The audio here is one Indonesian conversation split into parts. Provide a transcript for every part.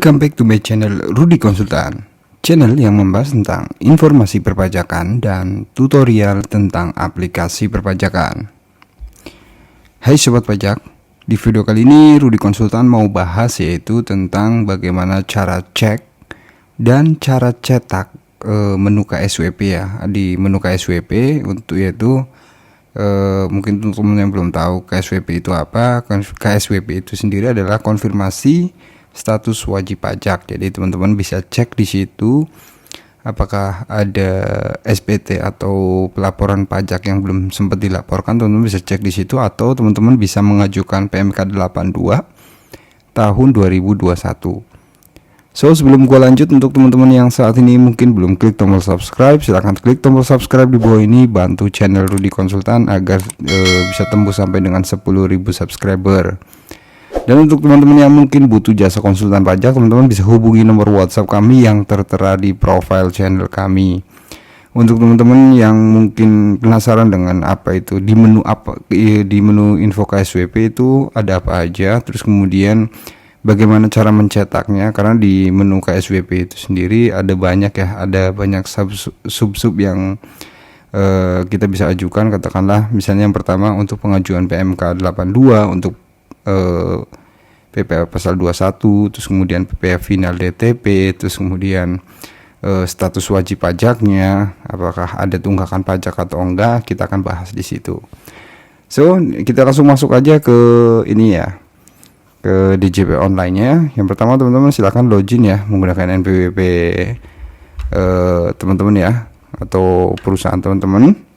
Welcome back to my channel Rudy Konsultan, channel yang membahas tentang informasi perpajakan dan tutorial tentang aplikasi perpajakan. Hai sobat pajak, di video kali ini Rudy Konsultan mau bahas yaitu tentang bagaimana cara cek dan cara cetak menu KSWP ya. Di menu KSWP untuk yaitu mungkin teman-teman yang belum tahu KSWP itu apa. KSWP itu sendiri adalah konfirmasi status wajib pajak. Jadi teman-teman bisa cek di situ apakah ada SPT atau pelaporan pajak yang belum sempat dilaporkan. Teman-teman bisa cek di situ, atau teman-teman bisa mengajukan PMK 82 tahun 2021. So, sebelum gua lanjut, untuk teman-teman yang saat ini mungkin belum klik tombol subscribe, silahkan klik tombol subscribe di bawah ini, bantu channel Rudy Konsultan agar bisa tembus sampai dengan 10.000 subscriber. Dan untuk teman-teman yang mungkin butuh jasa konsultan pajak, teman-teman bisa hubungi nomor WhatsApp kami yang tertera di profile channel kami. Untuk teman-teman yang mungkin penasaran dengan apa itu di menu info KSWP itu ada apa aja, terus kemudian bagaimana cara mencetaknya, karena di menu KSWP itu sendiri ada banyak ya, ada banyak sub-sub yang kita bisa ajukan. Katakanlah misalnya yang pertama untuk pengajuan PMK 82, untuk PPh pasal 21, terus kemudian PPh final DTP, terus kemudian status wajib pajaknya, apakah ada tunggakan pajak atau enggak, kita akan bahas di situ. So, kita langsung masuk aja ke ini ya, ke DJP online-nya. Yang pertama teman-teman silakan login ya menggunakan NPWP teman-teman ya, atau perusahaan teman-teman.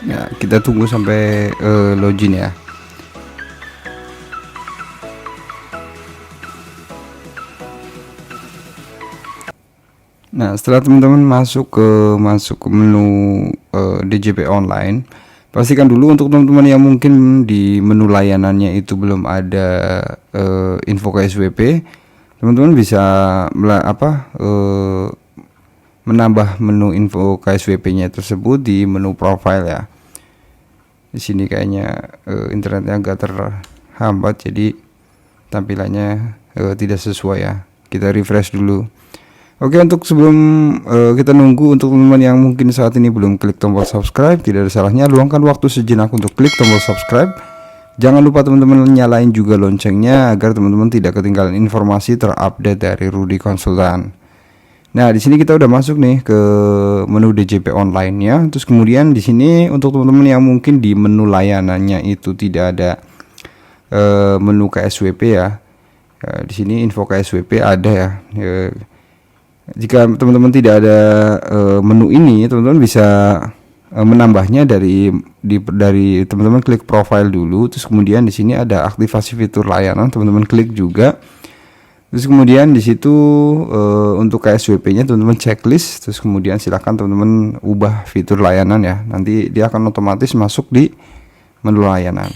Ya, kita tunggu sampai login ya. Nah, setelah teman-teman masuk ke menu DJP online, pastikan dulu untuk teman-teman yang mungkin di menu layanannya itu belum ada info KSWP, teman-teman bisa menambah menu info KSWP-nya tersebut di menu profile ya. Di sini kayaknya internetnya agak terhambat, jadi tampilannya tidak sesuai ya. Kita refresh dulu. Oke, untuk sebelum kita nunggu, untuk teman-teman yang mungkin saat ini belum klik tombol subscribe, tidak ada salahnya luangkan waktu sejenak untuk klik tombol subscribe. Jangan lupa teman-teman nyalain juga loncengnya agar teman-teman tidak ketinggalan informasi terupdate dari Rudy Konsultan. Nah, di sini kita udah masuk nih ke menu DJP online ya. Terus kemudian di sini untuk teman-teman yang mungkin di menu layanannya itu tidak ada menu KSWP ya. Di sini info KSWP ada ya. Jika teman-teman tidak ada menu ini, teman-teman bisa menambahnya dari teman-teman klik profile dulu. Terus kemudian di sini ada aktivasi fitur layanan, teman-teman klik juga. Terus kemudian di situ untuk KSWP-nya teman-teman checklist, terus kemudian silakan teman-teman ubah fitur layanan ya. Nanti dia akan otomatis masuk di menu layanan.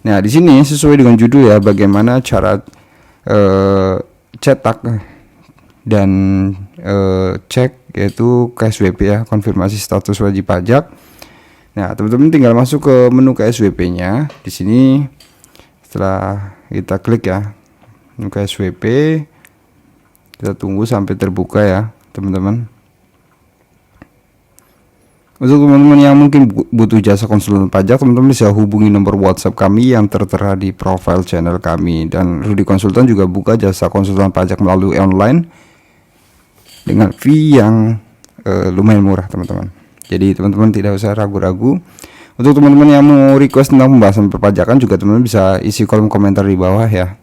Nah, di sini sesuai dengan judul ya, bagaimana cara cetak dan cek yaitu KSWP ya, konfirmasi status wajib pajak. Nah, teman-teman tinggal masuk ke menu KSWP-nya. Di sini setelah kita klik ya KSWP, kita tunggu sampai terbuka ya teman-teman. Untuk teman-teman yang mungkin butuh jasa konsultan pajak, teman-teman bisa hubungi nomor WhatsApp kami yang tertera di profile channel kami. Dan Rudy Konsultan juga buka jasa konsultan pajak melalui online dengan fee yang lumayan murah teman-teman. Jadi teman-teman tidak usah ragu-ragu. Untuk teman-teman yang mau request tentang pembahasan perpajakan juga teman-teman bisa isi kolom komentar di bawah ya.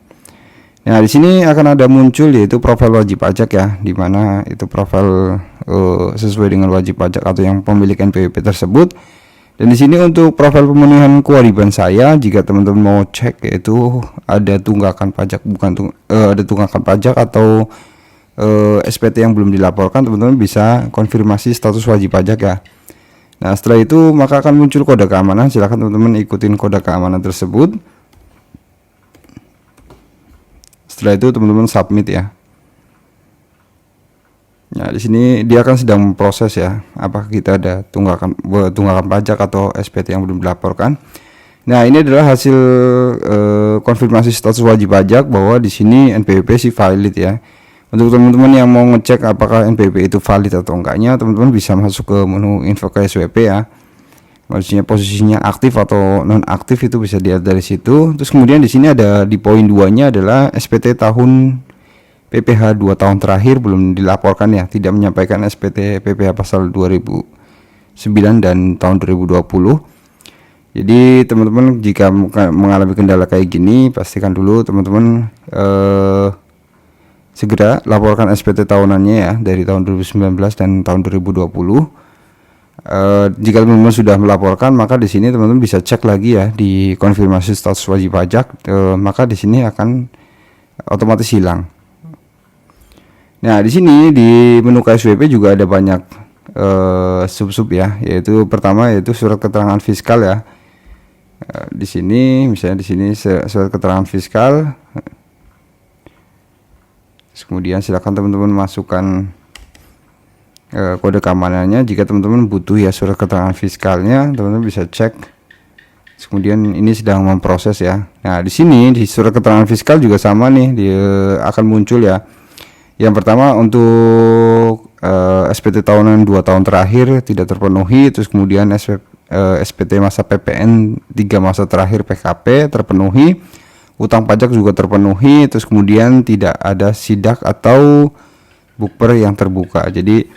Nah, di sini akan ada muncul yaitu profil wajib pajak ya, di mana itu profil sesuai dengan wajib pajak atau yang pemilik NPWP tersebut. Dan di sini untuk profil pemenuhan kewajiban saya, jika teman-teman mau cek yaitu ada tunggakan pajak ada tunggakan pajak atau SPT yang belum dilaporkan, teman-teman bisa konfirmasi status wajib pajak ya. Nah, setelah itu maka akan muncul kode keamanan. Silakan teman-teman ikutin kode keamanan tersebut. Setelah itu teman-teman submit ya. Nah, di sini dia akan sedang memproses ya, apakah kita ada tunggakan pajak atau SPT yang belum dilaporkan. Nah, ini adalah hasil konfirmasi status wajib pajak bahwa di sini NPWP sih valid ya. Untuk teman-teman yang mau ngecek apakah NPWP itu valid atau enggaknya, teman-teman bisa masuk ke menu info KSWP ya. Maksudnya posisinya aktif atau non aktif itu bisa dilihat dari situ. Terus kemudian di sini ada di poin 2-nya adalah SPT tahun PPh 2 tahun terakhir belum dilaporkan ya, tidak menyampaikan SPT PPh pasal 2009 dan tahun 2020. Jadi teman-teman jika mengalami kendala kayak gini, pastikan dulu teman-teman segera laporkan SPT tahunannya ya dari tahun 2019 dan tahun 2020. Jika teman-teman sudah melaporkan, maka di sini teman-teman bisa cek lagi ya di konfirmasi status wajib pajak, maka di sini akan otomatis hilang. Nah, di sini di menu KSWP juga ada banyak sub-sub ya, yaitu pertama yaitu surat keterangan fiskal ya. Di sini misalnya di sini surat keterangan fiskal. Kemudian silakan teman-teman masukkan kode keamanannya. Jika teman-teman butuh ya surat keterangan fiskalnya, teman-teman bisa cek. Kemudian ini sedang memproses ya. Nah, di sini di surat keterangan fiskal juga sama nih, dia akan muncul ya. Yang pertama untuk SPT tahunan 2 tahun terakhir tidak terpenuhi, terus kemudian SPT masa PPN 3 masa terakhir PKP terpenuhi, utang pajak juga terpenuhi, terus kemudian tidak ada sidak atau bukber yang terbuka. Jadi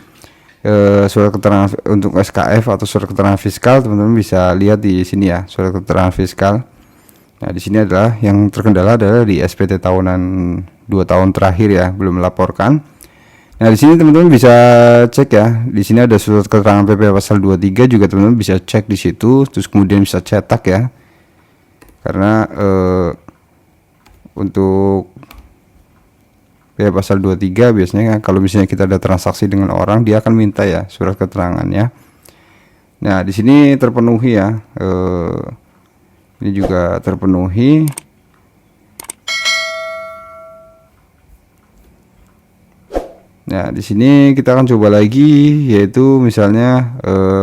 surat keterangan untuk SKF atau surat keterangan fiskal teman-teman bisa lihat di sini ya, surat keterangan fiskal. Nah, di sini adalah yang terkendala adalah di SPT tahunan 2 tahun terakhir ya, belum melaporkan. Nah, di sini teman-teman bisa cek ya. Di sini ada surat keterangan PPh pasal 23 juga teman-teman bisa cek di situ, terus kemudian bisa cetak ya. Karena untuk PPh pasal 23 biasanya kalau misalnya kita ada transaksi dengan orang, dia akan minta ya surat keterangannya. Nah, di sini terpenuhi ya. Ini juga terpenuhi. Nah, di sini kita akan coba lagi, yaitu misalnya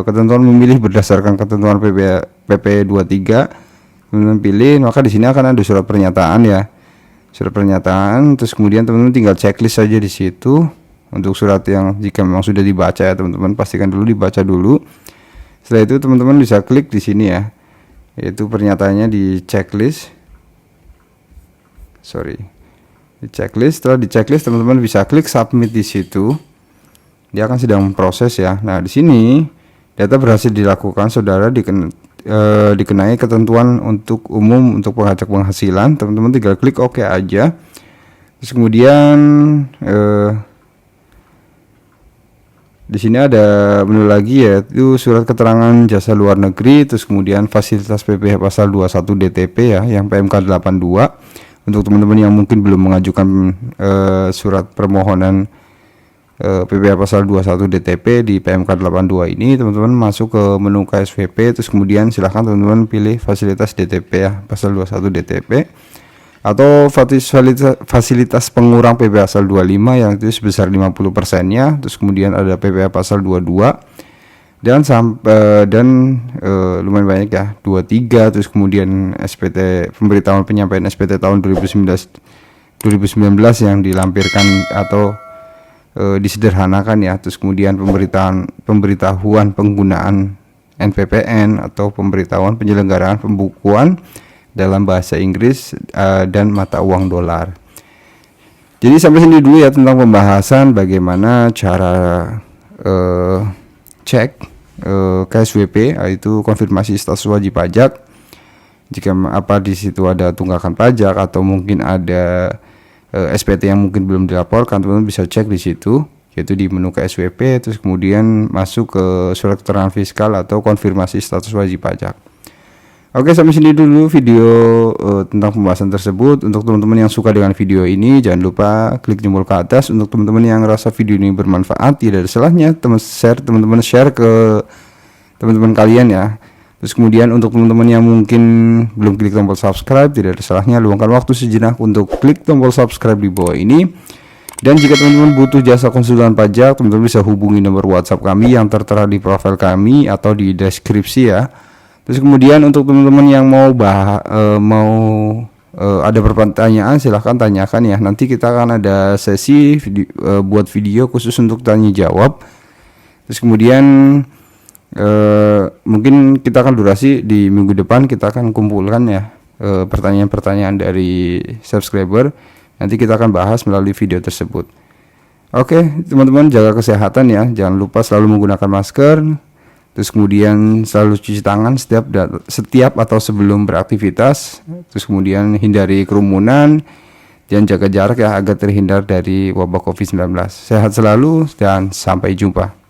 ketentuan memilih berdasarkan ketentuan PP 23. Teman-teman pilih, maka di sini akan ada surat pernyataan ya. Surat pernyataan, terus kemudian teman-teman tinggal checklist saja di situ. Untuk surat yang jika memang sudah dibaca ya, teman-teman pastikan dulu dibaca dulu. Setelah itu teman-teman bisa klik di sini ya. Yaitu pernyataannya di checklist. Di checklist. Setelah di checklist teman-teman bisa klik submit di situ. Dia akan sedang memproses ya. Nah, di sini data berhasil dilakukan, saudara dikenai ketentuan untuk umum untuk pengajak penghasilan. Teman-teman tinggal klik OK aja. Terus kemudian di sini ada menu lagi yaitu surat keterangan jasa luar negeri, terus kemudian fasilitas PPh pasal 21 DTP ya, yang PMK 82. Untuk teman-teman yang mungkin belum mengajukan surat permohonan PPh pasal 21 DTP di PMK 82 ini, teman-teman masuk ke menu KSWP, terus kemudian silahkan teman-teman pilih fasilitas DTP ya, pasal 21 DTP, atau fasilitas pengurang PPh pasal 25 yang itu sebesar 50%-nya, terus kemudian ada PPh pasal 22 dan lumayan banyak ya, 23, terus kemudian SPT pemberitahuan penyampaian SPT tahun 2019 yang dilampirkan atau disederhanakan ya, terus kemudian pemberitahuan penggunaan NPPN atau pemberitahuan penyelenggaraan pembukuan dalam bahasa Inggris dan mata uang dolar. Jadi sampai sini dulu ya tentang pembahasan bagaimana cara cek KSWP, yaitu konfirmasi status wajib pajak. Jika di situ ada tunggakan pajak atau mungkin ada SPT yang mungkin belum dilaporkan, teman-teman bisa cek di situ. yaitu di menu KSWP, terus kemudian masuk ke surat keterangan fiskal atau konfirmasi status wajib pajak. Oke, sampai sini dulu video tentang pembahasan tersebut. Untuk teman-teman yang suka dengan video ini, jangan lupa klik jempol ke atas. Untuk teman-teman yang rasa video ini bermanfaat, tidak ada salahnya teman-teman share ke teman-teman kalian ya. Terus kemudian untuk teman-teman yang mungkin belum klik tombol subscribe, tidak ada salahnya luangkan waktu sejenak untuk klik tombol subscribe di bawah ini. Dan jika teman-teman butuh jasa konsultan pajak, teman-teman bisa hubungi nomor WhatsApp kami yang tertera di profil kami atau di deskripsi ya. Terus kemudian untuk teman-teman yang ada pertanyaan, silahkan tanyakan ya. Nanti kita akan ada sesi buat video khusus untuk tanya jawab. Terus kemudian mungkin kita akan durasi di minggu depan, kita akan kumpulkan ya pertanyaan-pertanyaan dari subscriber. Nanti kita akan bahas melalui video tersebut. Oke, teman-teman, jaga kesehatan ya. Jangan lupa selalu menggunakan masker. Terus kemudian selalu cuci tangan setiap atau sebelum beraktivitas. Terus kemudian hindari kerumunan dan jaga jarak ya agar terhindar dari wabah COVID-19. Sehat selalu dan sampai jumpa.